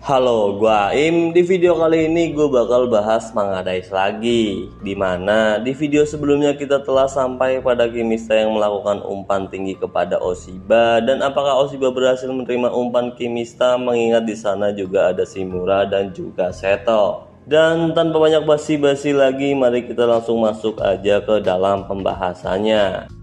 Halo, gua Aim. Di video kali ini gue bakal bahas Manga Dice lagi. Dimana di video sebelumnya kita telah sampai pada Kimista yang melakukan umpan tinggi kepada Oshiba. Dan apakah Oshiba berhasil menerima umpan Kimista, mengingat di sana juga ada Shimura dan juga Seto. Dan tanpa banyak basi-basi lagi, mari kita langsung masuk aja ke dalam pembahasannya.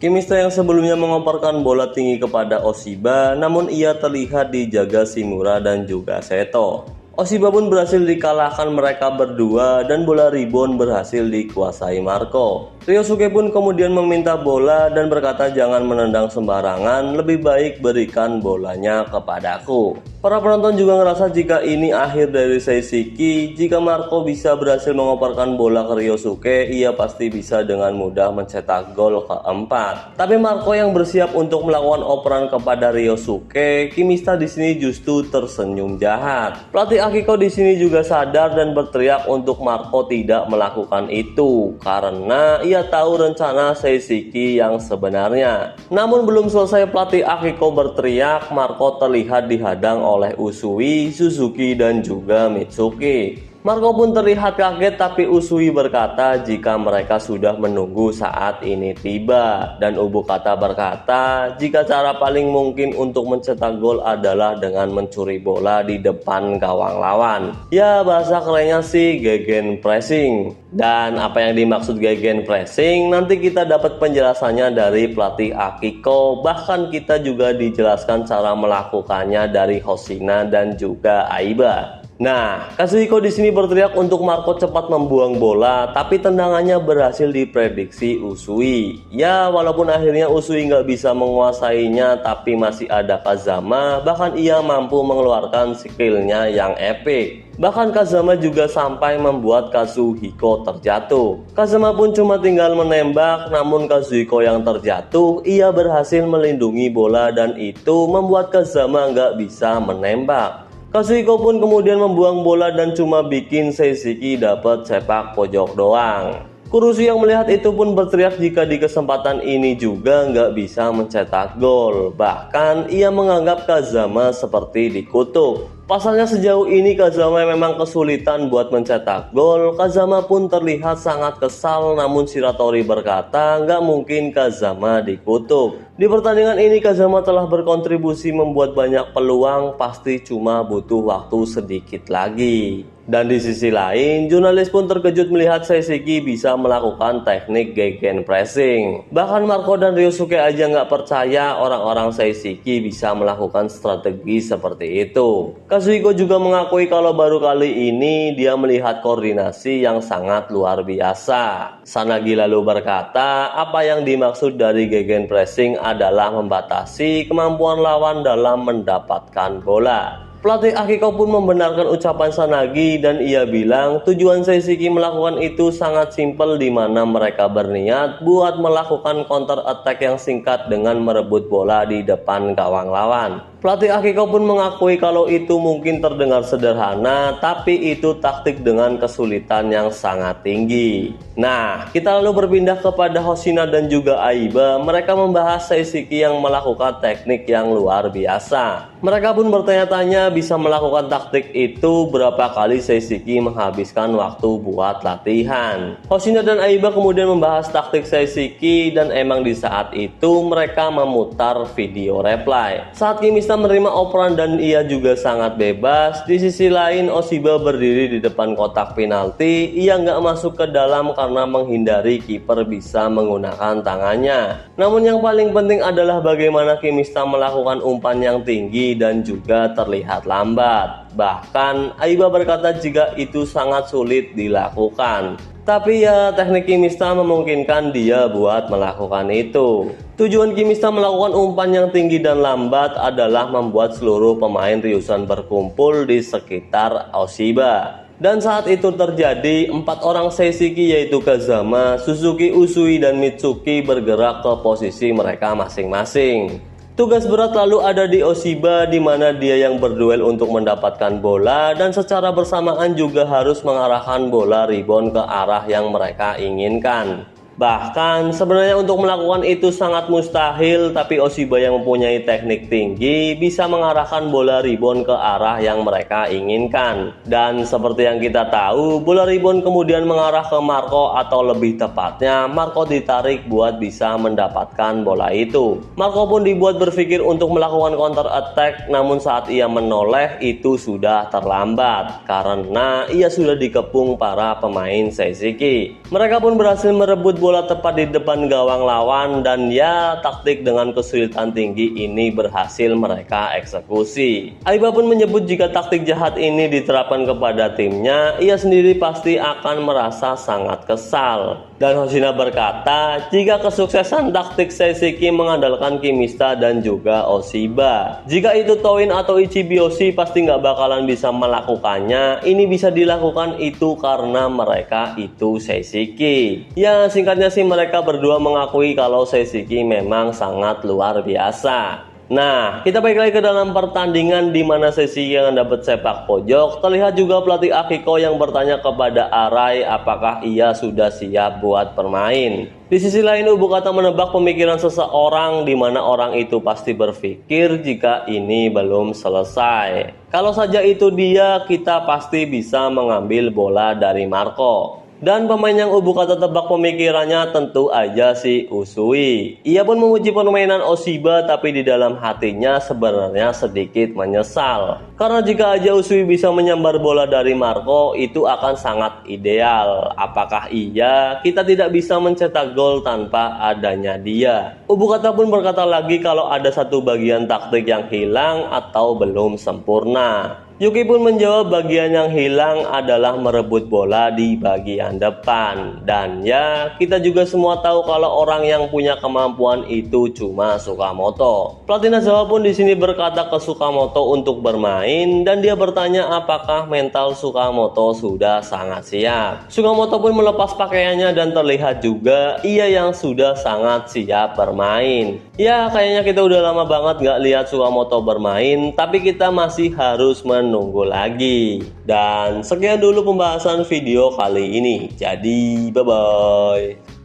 Kimista yang sebelumnya mengomparkan bola tinggi kepada Oshiba, namun ia terlihat dijaga Shimura dan juga Seto. Oshiba pun berhasil dikalahkan mereka berdua dan bola rebound berhasil dikuasai Marco. Ryosuke pun kemudian meminta bola dan berkata jangan menendang sembarangan, lebih baik berikan bolanya kepadaku. Para penonton juga ngerasa jika ini akhir dari Seishiki. Jika Marco bisa berhasil mengoparkan bola ke Ryosuke, ia pasti bisa dengan mudah mencetak gol keempat. Tapi Marco yang bersiap untuk melakukan operan kepada Ryosuke, Kimista di sini justru tersenyum jahat. Pelatih Akiko di sini juga sadar dan berteriak untuk Marco tidak melakukan itu karena ia tahu rencana Seishiki yang sebenarnya. Namun belum selesai pelatih Akiko berteriak, Marco terlihat dihadang oleh Usui, Suzuki dan juga Mitsuki. Marco pun terlihat kaget, tapi Usui berkata jika mereka sudah menunggu saat ini tiba. Dan Ubukata berkata jika cara paling mungkin untuk mencetak gol adalah dengan mencuri bola di depan gawang lawan. Ya, bahasa kerennya sih gegen pressing. Dan apa yang dimaksud gegen pressing nanti kita dapat penjelasannya dari pelatih Akiko. Bahkan kita juga dijelaskan cara melakukannya dari Hoshina dan juga Aiba. Nah, Kazuhiko di sini berteriak untuk Marco cepat membuang bola, tapi tendangannya berhasil diprediksi Usui. Ya, walaupun akhirnya Usui nggak bisa menguasainya, tapi masih ada Kazama, bahkan ia mampu mengeluarkan skillnya yang epic. Bahkan Kazama juga sampai membuat Kazuhiko terjatuh. Kazama pun cuma tinggal menembak, namun Kazuhiko yang terjatuh, ia berhasil melindungi bola dan itu membuat Kazama nggak bisa menembak. Kazuhiko pun kemudian membuang bola dan cuma bikin Seishiki dapat sepak pojok doang. Kurusu yang melihat itu pun berteriak jika di kesempatan ini juga nggak bisa mencetak gol. Bahkan ia menganggap Kazama seperti dikutuk. Pasalnya sejauh ini Kazama memang kesulitan buat mencetak gol. Kazama pun terlihat sangat kesal, namun Shiratori berkata nggak mungkin Kazama dikutuk. Di pertandingan ini Kazama telah berkontribusi membuat banyak peluang, pasti cuma butuh waktu sedikit lagi. Dan di sisi lain, jurnalis pun terkejut melihat Seishiki bisa melakukan teknik gegen pressing. Bahkan Marco dan Ryosuke aja nggak percaya orang-orang Seishiki bisa melakukan strategi seperti itu. Kazuhiko juga mengakui kalau baru kali ini dia melihat koordinasi yang sangat luar biasa. Sanagi lalu berkata, apa yang dimaksud dari gegen pressing adalah membatasi kemampuan lawan dalam mendapatkan bola. Pelatih Akiko pun membenarkan ucapan Sanagi dan ia bilang tujuan Seishiki melakukan itu sangat simpel, di mana mereka berniat buat melakukan counter attack yang singkat dengan merebut bola di depan gawang lawan. Pelatih Akiko pun mengakui kalau itu mungkin terdengar sederhana, tapi itu taktik dengan kesulitan yang sangat tinggi. Nah, kita lalu berpindah kepada Hoshina dan juga Aiba. Mereka membahas Seishiki yang melakukan teknik yang luar biasa. Mereka pun bertanya-tanya bisa melakukan taktik itu berapa kali Seishiki menghabiskan waktu buat latihan. Hoshina dan Aiba kemudian membahas taktik Seishiki dan emang di saat itu mereka memutar video reply. Saat Kimista menerima operan dan ia juga sangat bebas. Di sisi lain Oshiba berdiri di depan kotak penalti. Ia nggak masuk ke dalam karena menghindari kiper bisa menggunakan tangannya. Namun yang paling penting adalah bagaimana Kimista melakukan umpan yang tinggi dan juga terlihat lambat. Bahkan Aiba berkata jika itu sangat sulit dilakukan. Tapi ya teknik Kimista memungkinkan dia buat melakukan itu. Tujuan Kimista melakukan umpan yang tinggi dan lambat adalah membuat seluruh pemain Ryusan berkumpul di sekitar Oshiba. Dan saat itu terjadi, 4 orang Seishiki yaitu Kazama, Suzuki, Usui, dan Mitsuki bergerak ke posisi mereka masing-masing. Tugas berat lalu ada di Oshiba, di mana dia yang berduel untuk mendapatkan bola dan secara bersamaan juga harus mengarahkan bola rebound ke arah yang mereka inginkan. Bahkan sebenarnya untuk melakukan itu sangat mustahil, tapi Oshiba yang mempunyai teknik tinggi bisa mengarahkan bola ribon ke arah yang mereka inginkan. Dan seperti yang kita tahu, bola ribon kemudian mengarah ke Marco, atau lebih tepatnya Marco ditarik buat bisa mendapatkan bola itu. Marco pun dibuat berpikir untuk melakukan counter attack, namun saat ia menoleh itu sudah terlambat karena ia sudah dikepung para pemain Seishiki. Mereka pun berhasil merebut bola tepat di depan gawang lawan, dan ya, taktik dengan kesulitan tinggi ini berhasil mereka eksekusi. Aiba pun menyebut jika taktik jahat ini diterapkan kepada timnya, ia sendiri pasti akan merasa sangat kesal. Dan Hoshina berkata, jika kesuksesan taktik Seishiki mengandalkan Kimista dan juga Oshiba, jika itu Touin atau Ichibiyoshi pasti nggak bakalan bisa melakukannya. Ini bisa dilakukan itu karena mereka itu Seishiki. Ya, singkatnya sih mereka berdua mengakui kalau Seishiki memang sangat luar biasa. Nah, kita balik lagi ke dalam pertandingan di mana Seishiki yang dapat sepak pojok. Terlihat juga pelatih Akiko yang bertanya kepada Arai apakah ia sudah siap buat bermain. Di sisi lain, Ubukata menebak pemikiran seseorang di mana orang itu pasti berpikir jika ini belum selesai. Kalau saja itu dia, kita pasti bisa mengambil bola dari Marco. Dan pemain yang Ubukata tebak pemikirannya tentu aja si Usui. Ia pun memuji permainan Oshiba, tapi di dalam hatinya sebenarnya sedikit menyesal. Karena jika aja Usui bisa menyambar bola dari Marco, itu akan sangat ideal. Apakah iya kita tidak bisa mencetak gol tanpa adanya dia? Ubukata pun berkata lagi kalau ada satu bagian taktik yang hilang atau belum sempurna. Yuki pun menjawab bagian yang hilang adalah merebut bola di bagian depan. Dan ya, kita juga semua tahu kalau orang yang punya kemampuan itu cuma Sukamoto. Pelatih Nazawa pun di sini berkata ke Sukamoto untuk bermain, dan dia bertanya apakah mental Sukamoto sudah sangat siap. Sukamoto pun melepas pakaiannya dan terlihat juga ia yang sudah sangat siap bermain. Ya, kayaknya kita udah lama banget nggak lihat Sukamoto bermain, tapi kita masih harus menunggu lagi. Dan sekian dulu pembahasan video kali ini. Jadi bye bye.